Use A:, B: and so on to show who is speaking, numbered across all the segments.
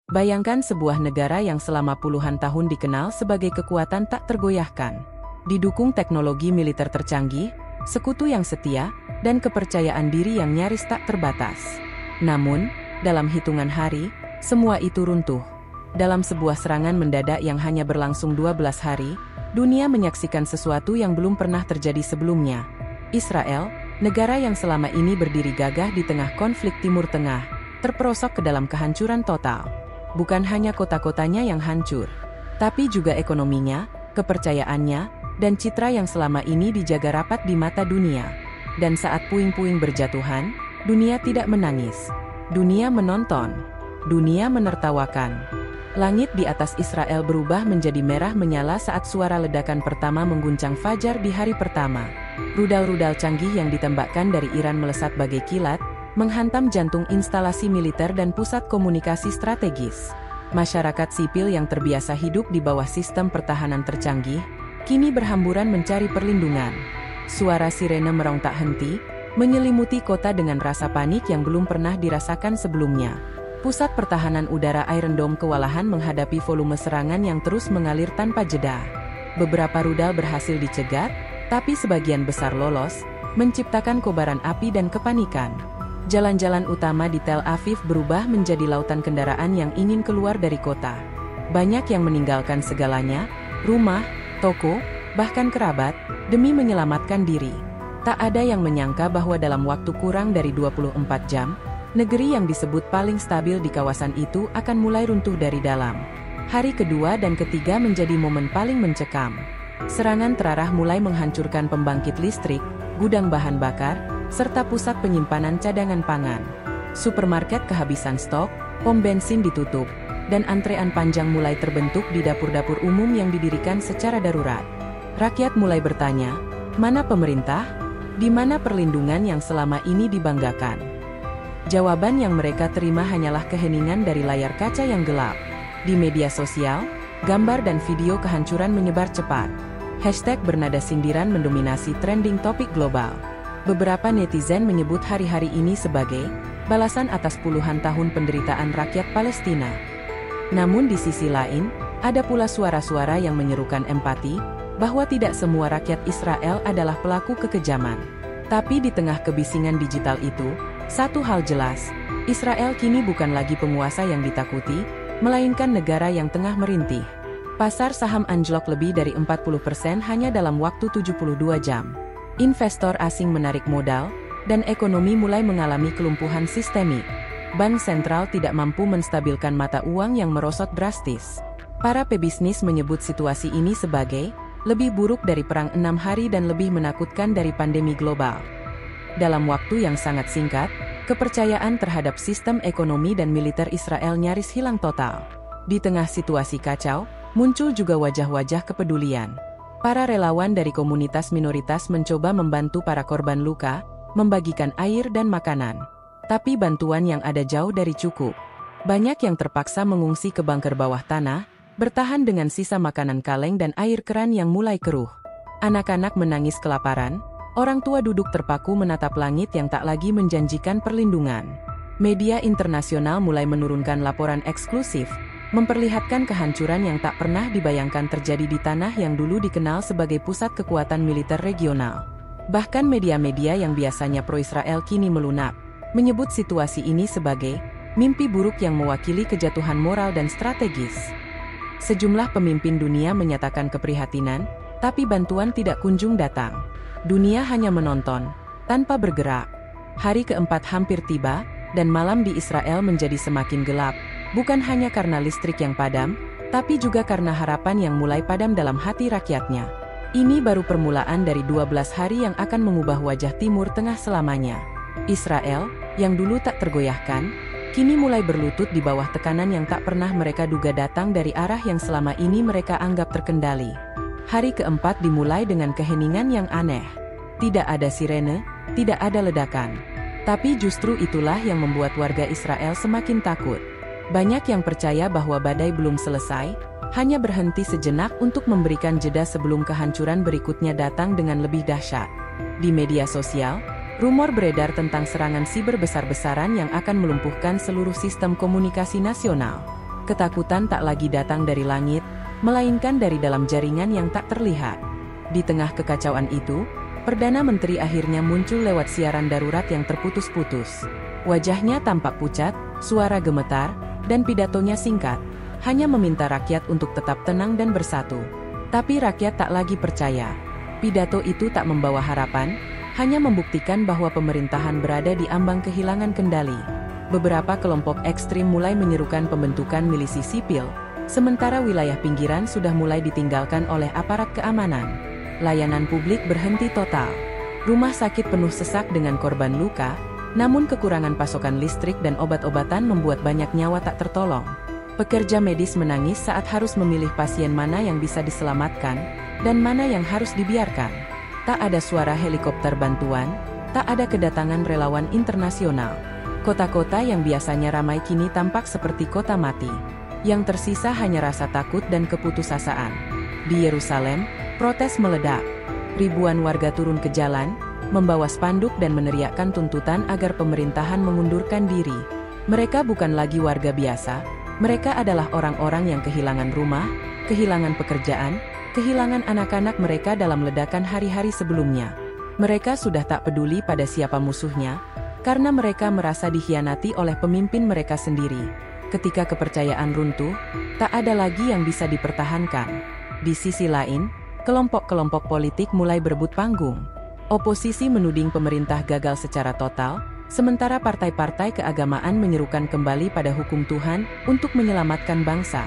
A: Bayangkan sebuah negara yang selama puluhan tahun dikenal sebagai kekuatan tak tergoyahkan. Didukung teknologi militer tercanggih, sekutu yang setia, dan kepercayaan diri yang nyaris tak terbatas. Namun, dalam hitungan hari, semua itu runtuh. Dalam sebuah serangan mendadak yang hanya berlangsung 12 hari, dunia menyaksikan sesuatu yang belum pernah terjadi sebelumnya. Israel, negara yang selama ini berdiri gagah di tengah konflik Timur Tengah, terperosok ke dalam kehancuran total. Bukan hanya kota-kotanya yang hancur, tapi juga ekonominya, kepercayaannya, dan citra yang selama ini dijaga rapat di mata dunia. Dan saat puing-puing berjatuhan, dunia tidak menangis. Dunia menonton. Dunia menertawakan. Langit di atas Israel berubah menjadi merah menyala saat suara ledakan pertama mengguncang fajar di hari pertama. Rudal-rudal canggih yang ditembakkan dari Iran melesat bagai kilat, menghantam jantung instalasi militer dan pusat komunikasi strategis. Masyarakat sipil yang terbiasa hidup di bawah sistem pertahanan tercanggih, kini berhamburan mencari perlindungan. Suara sirene merong tak henti, menyelimuti kota dengan rasa panik yang belum pernah dirasakan sebelumnya. Pusat pertahanan udara Iron Dome kewalahan menghadapi volume serangan yang terus mengalir tanpa jeda. Beberapa rudal berhasil dicegat, tapi sebagian besar lolos, menciptakan kobaran api dan kepanikan. Jalan-jalan utama di Tel Aviv berubah menjadi lautan kendaraan yang ingin keluar dari kota. Banyak yang meninggalkan segalanya, rumah, toko, bahkan kerabat, demi menyelamatkan diri. Tak ada yang menyangka bahwa dalam waktu kurang dari 24 jam, negeri yang disebut paling stabil di kawasan itu akan mulai runtuh dari dalam. Hari kedua dan ketiga menjadi momen paling mencekam. Serangan terarah mulai menghancurkan pembangkit listrik, gudang bahan bakar, serta pusat penyimpanan cadangan pangan. Supermarket kehabisan stok, pom bensin ditutup, dan antrean panjang mulai terbentuk di dapur-dapur umum yang didirikan secara darurat. Rakyat mulai bertanya, mana pemerintah? Di mana perlindungan yang selama ini dibanggakan? Jawaban yang mereka terima hanyalah keheningan dari layar kaca yang gelap. Di media sosial, gambar dan video kehancuran menyebar cepat. Hashtag bernada sindiran mendominasi trending topik global. Beberapa netizen menyebut hari-hari ini sebagai balasan atas puluhan tahun penderitaan rakyat Palestina. Namun di sisi lain, ada pula suara-suara yang menyerukan empati, bahwa tidak semua rakyat Israel adalah pelaku kekejaman. Tapi di tengah kebisingan digital itu, satu hal jelas, Israel kini bukan lagi penguasa yang ditakuti, melainkan negara yang tengah merintih. Pasar saham anjlok lebih dari 40% hanya dalam waktu 72 jam. Investor asing menarik modal, dan ekonomi mulai mengalami kelumpuhan sistemik. Bank sentral tidak mampu menstabilkan mata uang yang merosot drastis. Para pebisnis menyebut situasi ini sebagai lebih buruk dari perang 6 hari dan lebih menakutkan dari pandemi global. Dalam waktu yang sangat singkat, kepercayaan terhadap sistem ekonomi dan militer Israel nyaris hilang total. Di tengah situasi kacau, muncul juga wajah-wajah kepedulian. Para relawan dari komunitas minoritas mencoba membantu para korban luka, membagikan air dan makanan. Tapi bantuan yang ada jauh dari cukup. Banyak yang terpaksa mengungsi ke bunker bawah tanah, bertahan dengan sisa makanan kaleng dan air keran yang mulai keruh. Anak-anak menangis kelaparan, orang tua duduk terpaku menatap langit yang tak lagi menjanjikan perlindungan. Media internasional mulai menurunkan laporan eksklusif, memperlihatkan kehancuran yang tak pernah dibayangkan terjadi di tanah yang dulu dikenal sebagai pusat kekuatan militer regional. Bahkan media-media yang biasanya pro-Israel kini melunak, menyebut situasi ini sebagai mimpi buruk yang mewakili kejatuhan moral dan strategis. Sejumlah pemimpin dunia menyatakan keprihatinan, tapi bantuan tidak kunjung datang. Dunia hanya menonton, tanpa bergerak. Hari keempat hampir tiba, dan malam di Israel menjadi semakin gelap. Bukan hanya karena listrik yang padam, tapi juga karena harapan yang mulai padam dalam hati rakyatnya. Ini baru permulaan dari 12 hari yang akan mengubah wajah Timur Tengah selamanya. Israel, yang dulu tak tergoyahkan, kini mulai berlutut di bawah tekanan yang tak pernah mereka duga datang dari arah yang selama ini mereka anggap terkendali. Hari keempat dimulai dengan keheningan yang aneh. Tidak ada sirene, tidak ada ledakan. Tapi justru itulah yang membuat warga Israel semakin takut. Banyak yang percaya bahwa badai belum selesai, hanya berhenti sejenak untuk memberikan jeda sebelum kehancuran berikutnya datang dengan lebih dahsyat. Di media sosial, rumor beredar tentang serangan siber besar-besaran yang akan melumpuhkan seluruh sistem komunikasi nasional. Ketakutan tak lagi datang dari langit, melainkan dari dalam jaringan yang tak terlihat. Di tengah kekacauan itu, Perdana Menteri akhirnya muncul lewat siaran darurat yang terputus-putus. Wajahnya tampak pucat, suara gemetar, dan pidatonya singkat, hanya meminta rakyat untuk tetap tenang dan bersatu. Tapi rakyat tak lagi percaya. Pidato itu tak membawa harapan, hanya membuktikan bahwa pemerintahan berada di ambang kehilangan kendali. Beberapa kelompok ekstrim mulai menyerukan pembentukan milisi sipil, sementara wilayah pinggiran sudah mulai ditinggalkan oleh aparat keamanan. Layanan publik berhenti total. Rumah sakit penuh sesak dengan korban luka, namun kekurangan pasokan listrik dan obat-obatan membuat banyak nyawa tak tertolong. Pekerja medis menangis saat harus memilih pasien mana yang bisa diselamatkan, dan mana yang harus dibiarkan. Tak ada suara helikopter bantuan, tak ada kedatangan relawan internasional. Kota-kota yang biasanya ramai kini tampak seperti kota mati. Yang tersisa hanya rasa takut dan keputusasaan. Di Yerusalem, protes meledak. Ribuan warga turun ke jalan, membawa spanduk dan meneriakkan tuntutan agar pemerintahan mengundurkan diri. Mereka bukan lagi warga biasa, mereka adalah orang-orang yang kehilangan rumah, kehilangan pekerjaan, kehilangan anak-anak mereka dalam ledakan hari-hari sebelumnya. Mereka sudah tak peduli pada siapa musuhnya, karena mereka merasa dikhianati oleh pemimpin mereka sendiri. Ketika kepercayaan runtuh, tak ada lagi yang bisa dipertahankan. Di sisi lain, kelompok-kelompok politik mulai berebut panggung. Oposisi menuding pemerintah gagal secara total, sementara partai-partai keagamaan menyerukan kembali pada hukum Tuhan untuk menyelamatkan bangsa.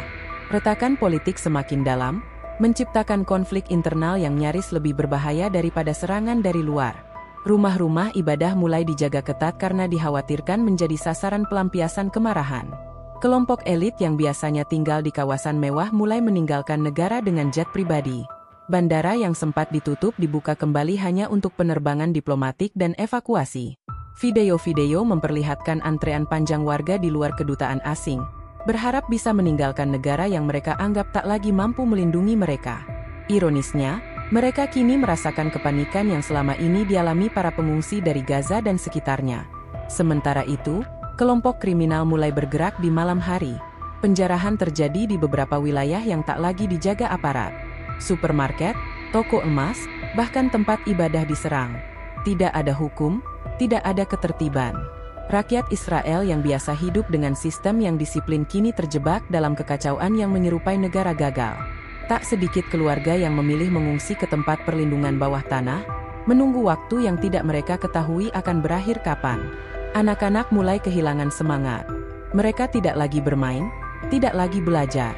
A: Retakan politik semakin dalam, menciptakan konflik internal yang nyaris lebih berbahaya daripada serangan dari luar. Rumah-rumah ibadah mulai dijaga ketat karena dikhawatirkan menjadi sasaran pelampiasan kemarahan. Kelompok elit yang biasanya tinggal di kawasan mewah mulai meninggalkan negara dengan jet pribadi. Bandara yang sempat ditutup dibuka kembali hanya untuk penerbangan diplomatik dan evakuasi. Video-video memperlihatkan antrean panjang warga di luar kedutaan asing, berharap bisa meninggalkan negara yang mereka anggap tak lagi mampu melindungi mereka. Ironisnya, mereka kini merasakan kepanikan yang selama ini dialami para pengungsi dari Gaza dan sekitarnya. Sementara itu, kelompok kriminal mulai bergerak di malam hari. Penjarahan terjadi di beberapa wilayah yang tak lagi dijaga aparat. Supermarket, toko emas, bahkan tempat ibadah diserang. Tidak ada hukum, tidak ada ketertiban. Rakyat Israel yang biasa hidup dengan sistem yang disiplin kini terjebak dalam kekacauan yang menyerupai negara gagal. Tak sedikit keluarga yang memilih mengungsi ke tempat perlindungan bawah tanah, menunggu waktu yang tidak mereka ketahui akan berakhir kapan. Anak-anak mulai kehilangan semangat. Mereka tidak lagi bermain, tidak lagi belajar.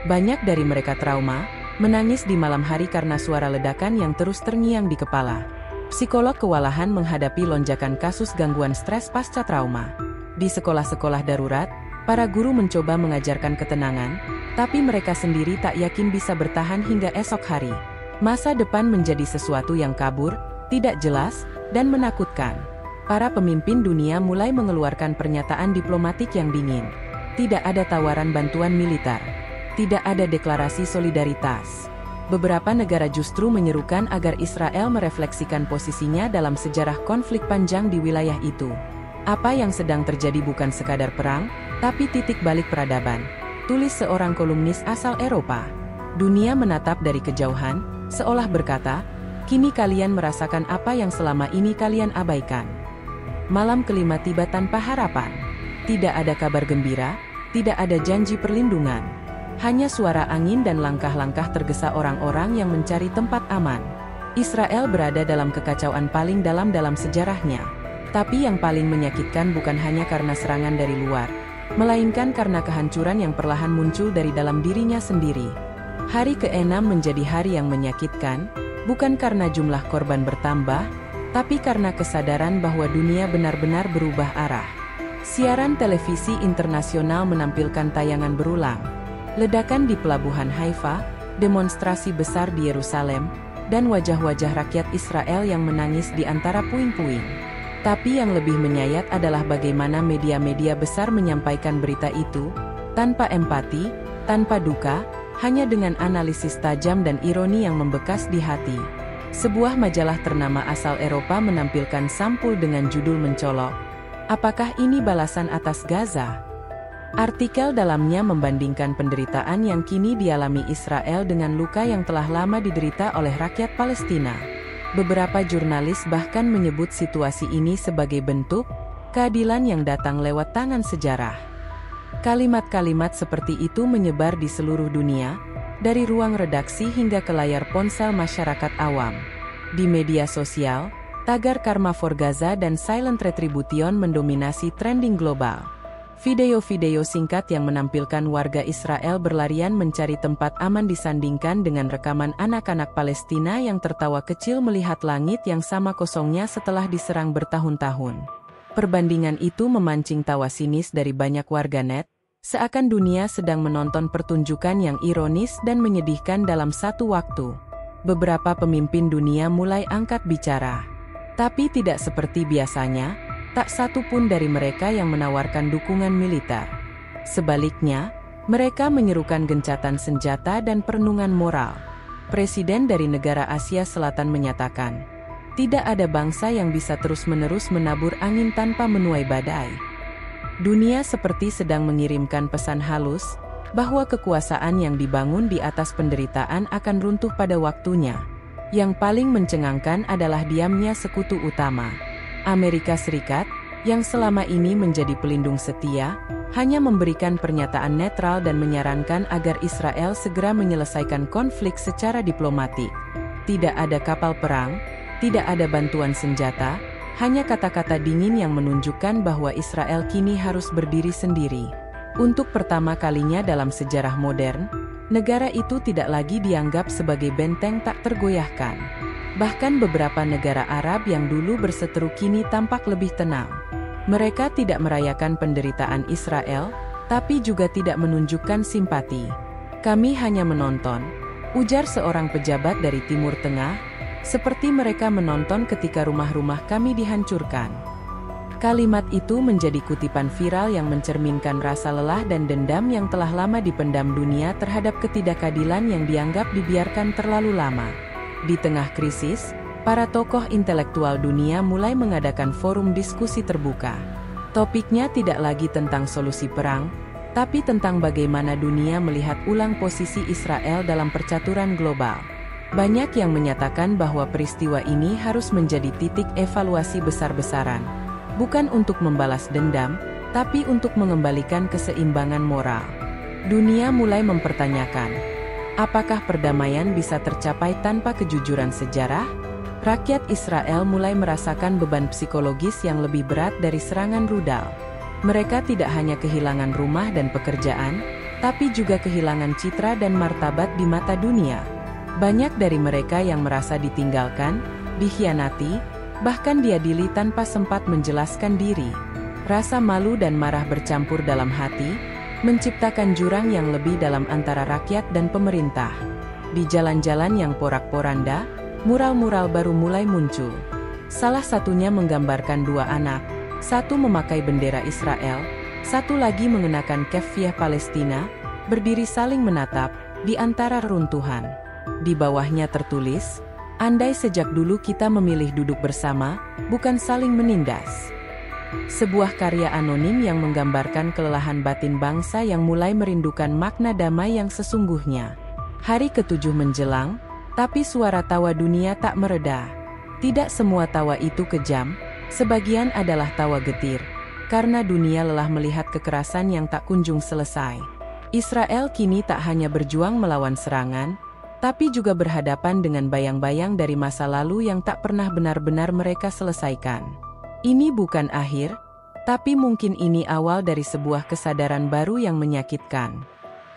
A: Banyak dari mereka trauma, menangis di malam hari karena suara ledakan yang terus terngiang di kepala. Psikolog kewalahan menghadapi lonjakan kasus gangguan stres pasca trauma. Di sekolah-sekolah darurat, para guru mencoba mengajarkan ketenangan, tapi mereka sendiri tak yakin bisa bertahan hingga esok hari. Masa depan menjadi sesuatu yang kabur, tidak jelas, dan menakutkan. Para pemimpin dunia mulai mengeluarkan pernyataan diplomatik yang dingin. Tidak ada tawaran bantuan militer. Tidak ada deklarasi solidaritas. Beberapa negara justru menyerukan agar Israel merefleksikan posisinya dalam sejarah konflik panjang di wilayah itu. Apa yang sedang terjadi bukan sekadar perang, tapi titik balik peradaban, tulis seorang kolumnis asal Eropa. Dunia menatap dari kejauhan, seolah berkata, kini kalian merasakan apa yang selama ini kalian abaikan. Malam kelima tiba tanpa harapan. Tidak ada kabar gembira, tidak ada janji perlindungan. Hanya suara angin dan langkah-langkah tergesa orang-orang yang mencari tempat aman. Israel berada dalam kekacauan paling dalam sejarahnya. Tapi yang paling menyakitkan bukan hanya karena serangan dari luar, melainkan karena kehancuran yang perlahan muncul dari dalam dirinya sendiri. Hari ke-6 menjadi hari yang menyakitkan, bukan karena jumlah korban bertambah, tapi karena kesadaran bahwa dunia benar-benar berubah arah. Siaran televisi internasional menampilkan tayangan berulang. Ledakan di pelabuhan Haifa, demonstrasi besar di Yerusalem, dan wajah-wajah rakyat Israel yang menangis di antara puing-puing. Tapi yang lebih menyayat adalah bagaimana media-media besar menyampaikan berita itu, tanpa empati, tanpa duka, hanya dengan analisis tajam dan ironi yang membekas di hati. Sebuah majalah ternama asal Eropa menampilkan sampul dengan judul mencolok, "Apakah ini balasan atas Gaza?" Artikel dalamnya membandingkan penderitaan yang kini dialami Israel dengan luka yang telah lama diderita oleh rakyat Palestina. Beberapa jurnalis bahkan menyebut situasi ini sebagai bentuk keadilan yang datang lewat tangan sejarah. Kalimat-kalimat seperti itu menyebar di seluruh dunia, dari ruang redaksi hingga ke layar ponsel masyarakat awam. Di media sosial, tagar Karma for Gaza dan Silent Retribution mendominasi trending global. Video-video singkat yang menampilkan warga Israel berlarian mencari tempat aman disandingkan dengan rekaman anak-anak Palestina yang tertawa kecil melihat langit yang sama kosongnya setelah diserang bertahun-tahun. Perbandingan itu memancing tawa sinis dari banyak warganet, seakan dunia sedang menonton pertunjukan yang ironis dan menyedihkan dalam satu waktu. Beberapa pemimpin dunia mulai angkat bicara. Tapi tidak seperti biasanya, tak satu pun dari mereka yang menawarkan dukungan militer. Sebaliknya, mereka menyerukan gencatan senjata dan perenungan moral. Presiden dari negara Asia Selatan menyatakan, tidak ada bangsa yang bisa terus-menerus menabur angin tanpa menuai badai. Dunia seperti sedang mengirimkan pesan halus, bahwa kekuasaan yang dibangun di atas penderitaan akan runtuh pada waktunya. Yang paling mencengangkan adalah diamnya sekutu utama. Amerika Serikat, yang selama ini menjadi pelindung setia, hanya memberikan pernyataan netral dan menyarankan agar Israel segera menyelesaikan konflik secara diplomatik. Tidak ada kapal perang, tidak ada bantuan senjata, hanya kata-kata dingin yang menunjukkan bahwa Israel kini harus berdiri sendiri. Untuk pertama kalinya dalam sejarah modern, negara itu tidak lagi dianggap sebagai benteng tak tergoyahkan. Bahkan beberapa negara Arab yang dulu berseteru kini tampak lebih tenang. Mereka tidak merayakan penderitaan Israel, tapi juga tidak menunjukkan simpati. Kami hanya menonton, ujar seorang pejabat dari Timur Tengah, seperti mereka menonton ketika rumah-rumah kami dihancurkan. Kalimat itu menjadi kutipan viral yang mencerminkan rasa lelah dan dendam yang telah lama dipendam dunia terhadap ketidakadilan yang dianggap dibiarkan terlalu lama. Di tengah krisis, para tokoh intelektual dunia mulai mengadakan forum diskusi terbuka. Topiknya tidak lagi tentang solusi perang, tapi tentang bagaimana dunia melihat ulang posisi Israel dalam percaturan global. Banyak yang menyatakan bahwa peristiwa ini harus menjadi titik evaluasi besar-besaran, bukan untuk membalas dendam, tapi untuk mengembalikan keseimbangan moral. Dunia mulai mempertanyakan, apakah perdamaian bisa tercapai tanpa kejujuran sejarah? Rakyat Israel mulai merasakan beban psikologis yang lebih berat dari serangan rudal. Mereka tidak hanya kehilangan rumah dan pekerjaan, tapi juga kehilangan citra dan martabat di mata dunia. Banyak dari mereka yang merasa ditinggalkan, dikhianati, bahkan diadili tanpa sempat menjelaskan diri. Rasa malu dan marah bercampur dalam hati, menciptakan jurang yang lebih dalam antara rakyat dan pemerintah. Di jalan-jalan yang porak-poranda, mural-mural baru mulai muncul. Salah satunya menggambarkan dua anak, satu memakai bendera Israel, satu lagi mengenakan keffiyah Palestina, berdiri saling menatap, di antara reruntuhan. Di bawahnya tertulis, andai sejak dulu kita memilih duduk bersama, bukan saling menindas. Sebuah karya anonim yang menggambarkan kelelahan batin bangsa yang mulai merindukan makna damai yang sesungguhnya. Hari ke-7 menjelang, tapi suara tawa dunia tak mereda. Tidak semua tawa itu kejam, sebagian adalah tawa getir, karena dunia lelah melihat kekerasan yang tak kunjung selesai. Israel kini tak hanya berjuang melawan serangan, tapi juga berhadapan dengan bayang-bayang dari masa lalu yang tak pernah benar-benar mereka selesaikan. Ini bukan akhir, tapi mungkin ini awal dari sebuah kesadaran baru yang menyakitkan.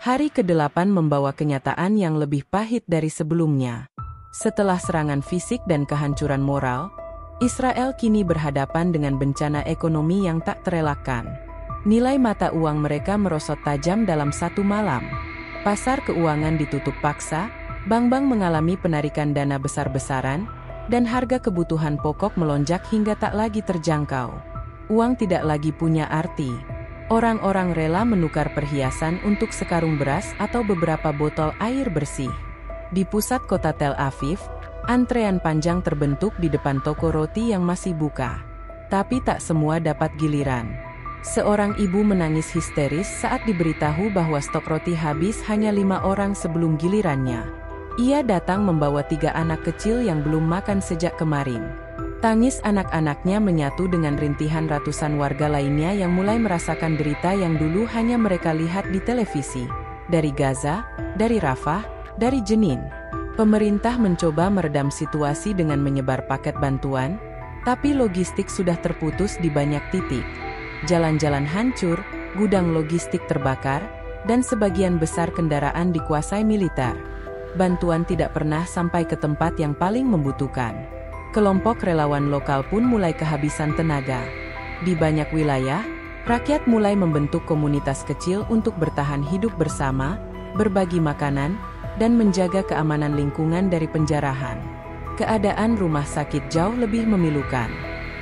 A: Hari ke-8 membawa kenyataan yang lebih pahit dari sebelumnya. Setelah serangan fisik dan kehancuran moral, Israel kini berhadapan dengan bencana ekonomi yang tak terelakkan. Nilai mata uang mereka merosot tajam dalam satu malam. Pasar keuangan ditutup paksa, bank-bank mengalami penarikan dana besar-besaran, dan harga kebutuhan pokok melonjak hingga tak lagi terjangkau. Uang tidak lagi punya arti. Orang-orang rela menukar perhiasan untuk sekarung beras atau beberapa botol air bersih. Di pusat kota Tel Aviv, antrean panjang terbentuk di depan toko roti yang masih buka. Tapi tak semua dapat giliran. Seorang ibu menangis histeris saat diberitahu bahwa stok roti habis hanya 5 orang sebelum gilirannya. Ia datang membawa 3 anak kecil yang belum makan sejak kemarin. Tangis anak-anaknya menyatu dengan rintihan ratusan warga lainnya yang mulai merasakan derita yang dulu hanya mereka lihat di televisi. Dari Gaza, dari Rafah, dari Jenin. Pemerintah mencoba meredam situasi dengan menyebar paket bantuan, tapi logistik sudah terputus di banyak titik. Jalan-jalan hancur, gudang logistik terbakar, dan sebagian besar kendaraan dikuasai militer. Bantuan tidak pernah sampai ke tempat yang paling membutuhkan. Kelompok relawan lokal pun mulai kehabisan tenaga. Di banyak wilayah, rakyat mulai membentuk komunitas kecil untuk bertahan hidup bersama, berbagi makanan, dan menjaga keamanan lingkungan dari penjarahan. Keadaan rumah sakit jauh lebih memilukan.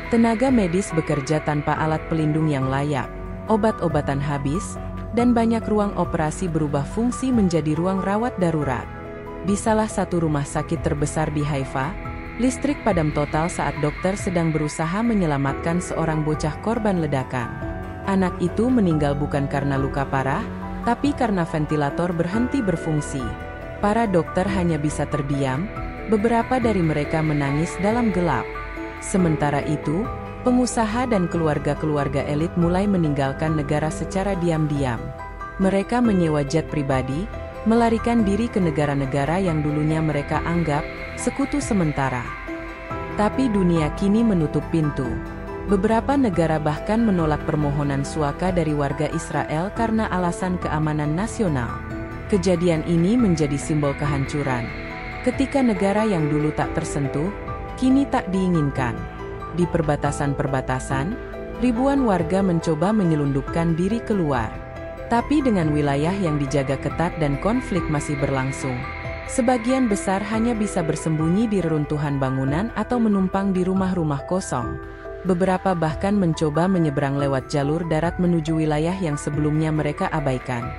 A: Tenaga medis bekerja tanpa alat pelindung yang layak, obat-obatan habis, dan banyak ruang operasi berubah fungsi menjadi ruang rawat darurat. Di salah satu rumah sakit terbesar di Haifa, listrik padam total saat dokter sedang berusaha menyelamatkan seorang bocah korban ledakan. Anak itu meninggal bukan karena luka parah, tapi karena ventilator berhenti berfungsi. Para dokter hanya bisa terdiam, beberapa dari mereka menangis dalam gelap. Sementara itu, pengusaha dan keluarga-keluarga elit mulai meninggalkan negara secara diam-diam. Mereka menyewa jet pribadi, melarikan diri ke negara-negara yang dulunya mereka anggap sekutu sementara. Tapi dunia kini menutup pintu. Beberapa negara bahkan menolak permohonan suaka dari warga Israel karena alasan keamanan nasional. Kejadian ini menjadi simbol kehancuran. Ketika negara yang dulu tak tersentuh, kini tak diinginkan. Di perbatasan-perbatasan, ribuan warga mencoba menyelundupkan diri keluar. Tapi dengan wilayah yang dijaga ketat dan konflik masih berlangsung, sebagian besar hanya bisa bersembunyi di reruntuhan bangunan atau menumpang di rumah-rumah kosong. Beberapa bahkan mencoba menyeberang lewat jalur darat menuju wilayah yang sebelumnya mereka abaikan.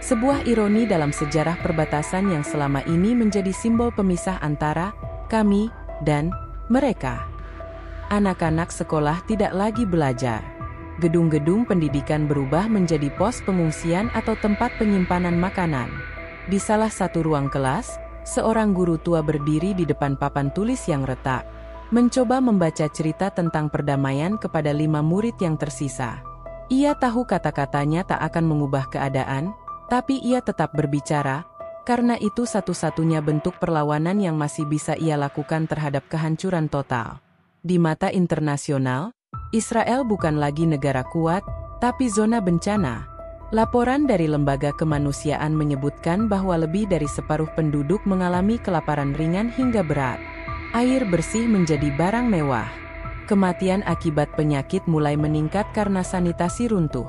A: Sebuah ironi dalam sejarah perbatasan yang selama ini menjadi simbol pemisah antara kami dan mereka. Anak-anak sekolah tidak lagi belajar. Gedung-gedung pendidikan berubah menjadi pos pengungsian atau tempat penyimpanan makanan. Di salah satu ruang kelas, seorang guru tua berdiri di depan papan tulis yang retak, mencoba membaca cerita tentang perdamaian kepada 5 murid yang tersisa. Ia tahu kata-katanya tak akan mengubah keadaan, tapi ia tetap berbicara, karena itu satu-satunya bentuk perlawanan yang masih bisa ia lakukan terhadap kehancuran total. Di mata internasional, Israel bukan lagi negara kuat, tapi zona bencana. Laporan dari lembaga kemanusiaan menyebutkan bahwa lebih dari separuh penduduk mengalami kelaparan ringan hingga berat. Air bersih menjadi barang mewah. Kematian akibat penyakit mulai meningkat karena sanitasi runtuh.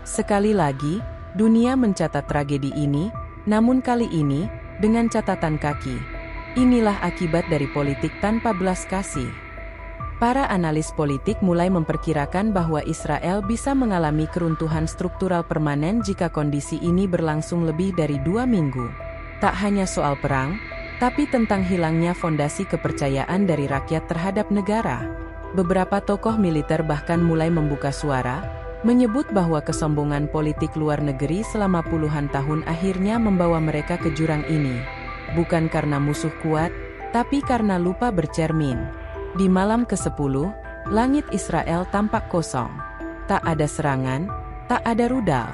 A: Sekali lagi, dunia mencatat tragedi ini, namun kali ini, dengan catatan kaki. Inilah akibat dari politik tanpa belas kasih. Para analis politik mulai memperkirakan bahwa Israel bisa mengalami keruntuhan struktural permanen jika kondisi ini berlangsung lebih dari 2 minggu. Tak hanya soal perang, tapi tentang hilangnya fondasi kepercayaan dari rakyat terhadap negara. Beberapa tokoh militer bahkan mulai membuka suara, menyebut bahwa kesombongan politik luar negeri selama puluhan tahun akhirnya membawa mereka ke jurang ini. Bukan karena musuh kuat, tapi karena lupa bercermin. Di malam ke-10, langit Israel tampak kosong. Tak ada serangan, tak ada rudal.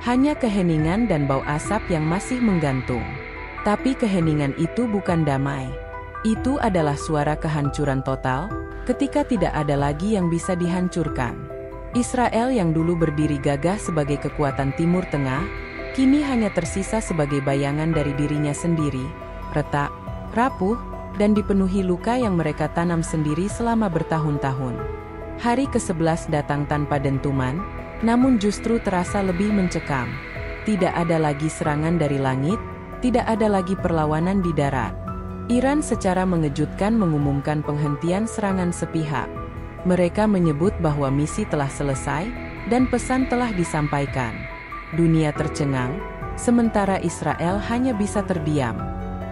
A: Hanya keheningan dan bau asap yang masih menggantung. Tapi keheningan itu bukan damai. Itu adalah suara kehancuran total, ketika tidak ada lagi yang bisa dihancurkan. Israel yang dulu berdiri gagah sebagai kekuatan Timur Tengah, kini hanya tersisa sebagai bayangan dari dirinya sendiri, retak, rapuh, dan dipenuhi luka yang mereka tanam sendiri selama bertahun-tahun. Hari ke-11 datang tanpa dentuman, namun justru terasa lebih mencekam. Tidak ada lagi serangan dari langit, tidak ada lagi perlawanan di darat. Iran secara mengejutkan mengumumkan penghentian serangan sepihak. Mereka menyebut bahwa misi telah selesai, dan pesan telah disampaikan. Dunia tercengang, sementara Israel hanya bisa terdiam.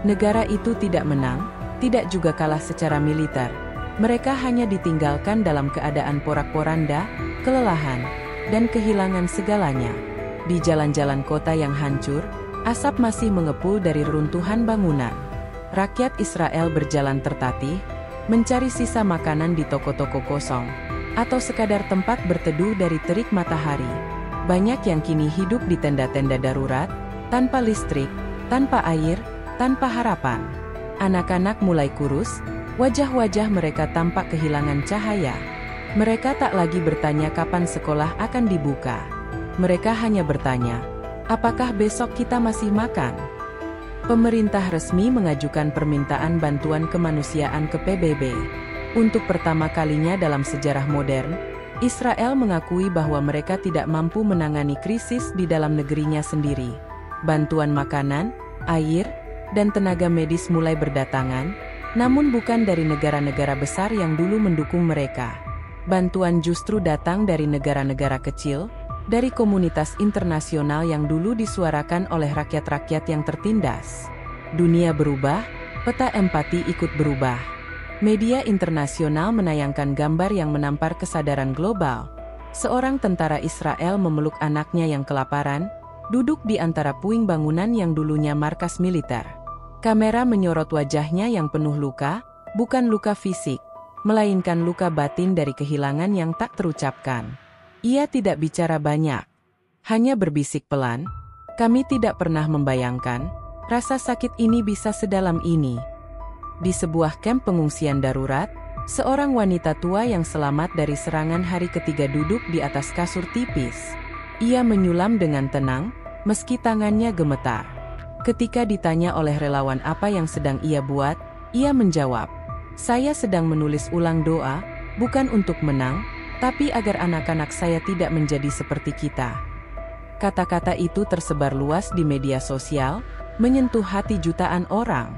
A: Negara itu tidak menang, tidak juga kalah secara militer. Mereka hanya ditinggalkan dalam keadaan porak-poranda, kelelahan, dan kehilangan segalanya. Di jalan-jalan kota yang hancur, asap masih mengepul dari reruntuhan bangunan. Rakyat Israel berjalan tertatih, mencari sisa makanan di toko-toko kosong, atau sekadar tempat berteduh dari terik matahari. Banyak yang kini hidup di tenda-tenda darurat, tanpa listrik, tanpa air, tanpa harapan. Anak-anak mulai kurus, wajah-wajah mereka tampak kehilangan cahaya. Mereka tak lagi bertanya kapan sekolah akan dibuka. Mereka hanya bertanya, apakah besok kita masih makan? Pemerintah resmi mengajukan permintaan bantuan kemanusiaan ke PBB. Untuk pertama kalinya dalam sejarah modern, Israel mengakui bahwa mereka tidak mampu menangani krisis di dalam negerinya sendiri. Bantuan makanan, air, dan tenaga medis mulai berdatangan, namun bukan dari negara-negara besar yang dulu mendukung mereka. Bantuan justru datang dari negara-negara kecil, dari komunitas internasional yang dulu disuarakan oleh rakyat-rakyat yang tertindas. Dunia berubah, peta empati ikut berubah. Media internasional menayangkan gambar yang menampar kesadaran global. Seorang tentara Israel memeluk anaknya yang kelaparan, duduk di antara puing bangunan yang dulunya markas militer. Kamera menyorot wajahnya yang penuh luka, bukan luka fisik, melainkan luka batin dari kehilangan yang tak terucapkan. Ia tidak bicara banyak, hanya berbisik pelan, "Kami tidak pernah membayangkan, rasa sakit ini bisa sedalam ini." Di sebuah kamp pengungsian darurat, seorang wanita tua yang selamat dari serangan hari ketiga duduk di atas kasur tipis. Ia menyulam dengan tenang, meski tangannya gemetar. Ketika ditanya oleh relawan apa yang sedang ia buat, ia menjawab, "Saya sedang menulis ulang doa, bukan untuk menang, tapi agar anak-anak saya tidak menjadi seperti kita." Kata-kata itu tersebar luas di media sosial, menyentuh hati jutaan orang.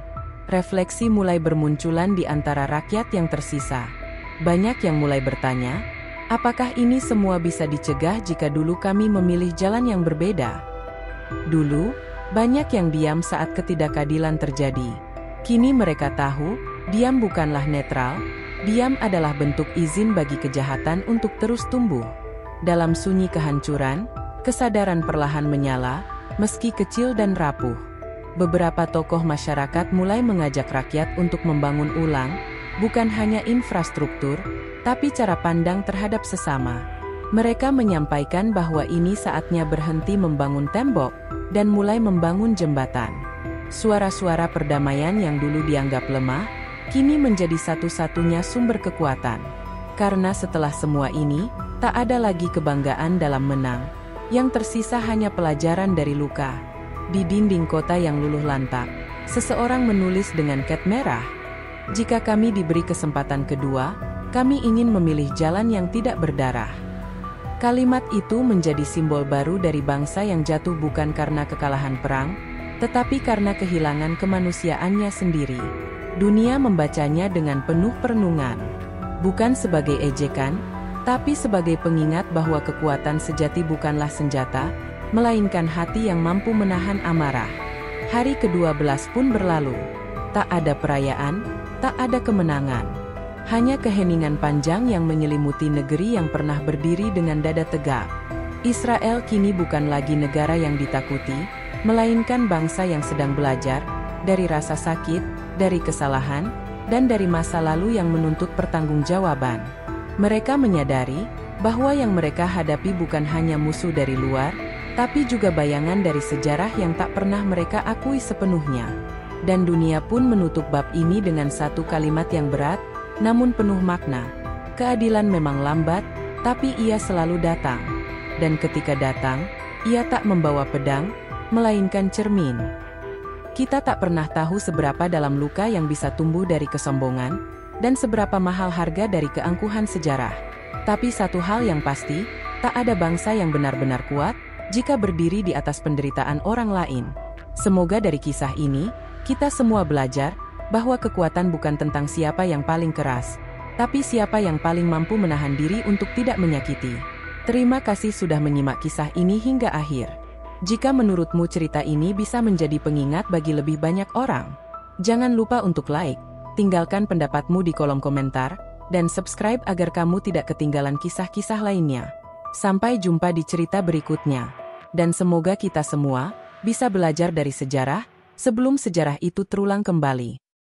A: Refleksi mulai bermunculan di antara rakyat yang tersisa. Banyak yang mulai bertanya, apakah ini semua bisa dicegah jika dulu kami memilih jalan yang berbeda? Dulu, banyak yang diam saat ketidakadilan terjadi. Kini mereka tahu, diam bukanlah netral, diam adalah bentuk izin bagi kejahatan untuk terus tumbuh. Dalam sunyi kehancuran, kesadaran perlahan menyala, meski kecil dan rapuh. Beberapa tokoh masyarakat mulai mengajak rakyat untuk membangun ulang, bukan hanya infrastruktur, tapi cara pandang terhadap sesama. Mereka menyampaikan bahwa ini saatnya berhenti membangun tembok, dan mulai membangun jembatan. Suara-suara perdamaian yang dulu dianggap lemah, kini menjadi satu-satunya sumber kekuatan. Karena setelah semua ini, tak ada lagi kebanggaan dalam menang. Yang tersisa hanya pelajaran dari luka. Di dinding kota yang luluh lantak, seseorang menulis dengan cat merah, "Jika kami diberi kesempatan kedua, kami ingin memilih jalan yang tidak berdarah." Kalimat itu menjadi simbol baru dari bangsa yang jatuh bukan karena kekalahan perang, tetapi karena kehilangan kemanusiaannya sendiri. Dunia membacanya dengan penuh perenungan, bukan sebagai ejekan, tapi sebagai pengingat bahwa kekuatan sejati bukanlah senjata, melainkan hati yang mampu menahan amarah. Hari ke-12 pun berlalu. Tak ada perayaan, tak ada kemenangan. Hanya keheningan panjang yang menyelimuti negeri yang pernah berdiri dengan dada tegak. Israel kini bukan lagi negara yang ditakuti, melainkan bangsa yang sedang belajar, dari rasa sakit, dari kesalahan, dan dari masa lalu yang menuntut pertanggungjawaban. Mereka menyadari bahwa yang mereka hadapi bukan hanya musuh dari luar, tapi juga bayangan dari sejarah yang tak pernah mereka akui sepenuhnya. Dan dunia pun menutup bab ini dengan satu kalimat yang berat, namun penuh makna. Keadilan memang lambat, tapi ia selalu datang. Dan ketika datang, ia tak membawa pedang, melainkan cermin. Kita tak pernah tahu seberapa dalam luka yang bisa tumbuh dari kesombongan, dan seberapa mahal harga dari keangkuhan sejarah. Tapi satu hal yang pasti, tak ada bangsa yang benar-benar kuat, jika berdiri di atas penderitaan orang lain. Semoga dari kisah ini, kita semua belajar, bahwa kekuatan bukan tentang siapa yang paling keras, tapi siapa yang paling mampu menahan diri untuk tidak menyakiti. Terima kasih sudah menyimak kisah ini hingga akhir. Jika menurutmu cerita ini bisa menjadi pengingat bagi lebih banyak orang, jangan lupa untuk like, tinggalkan pendapatmu di kolom komentar, dan subscribe agar kamu tidak ketinggalan kisah-kisah lainnya. Sampai jumpa di cerita berikutnya. Dan semoga kita semua bisa belajar dari sejarah sebelum sejarah itu terulang kembali.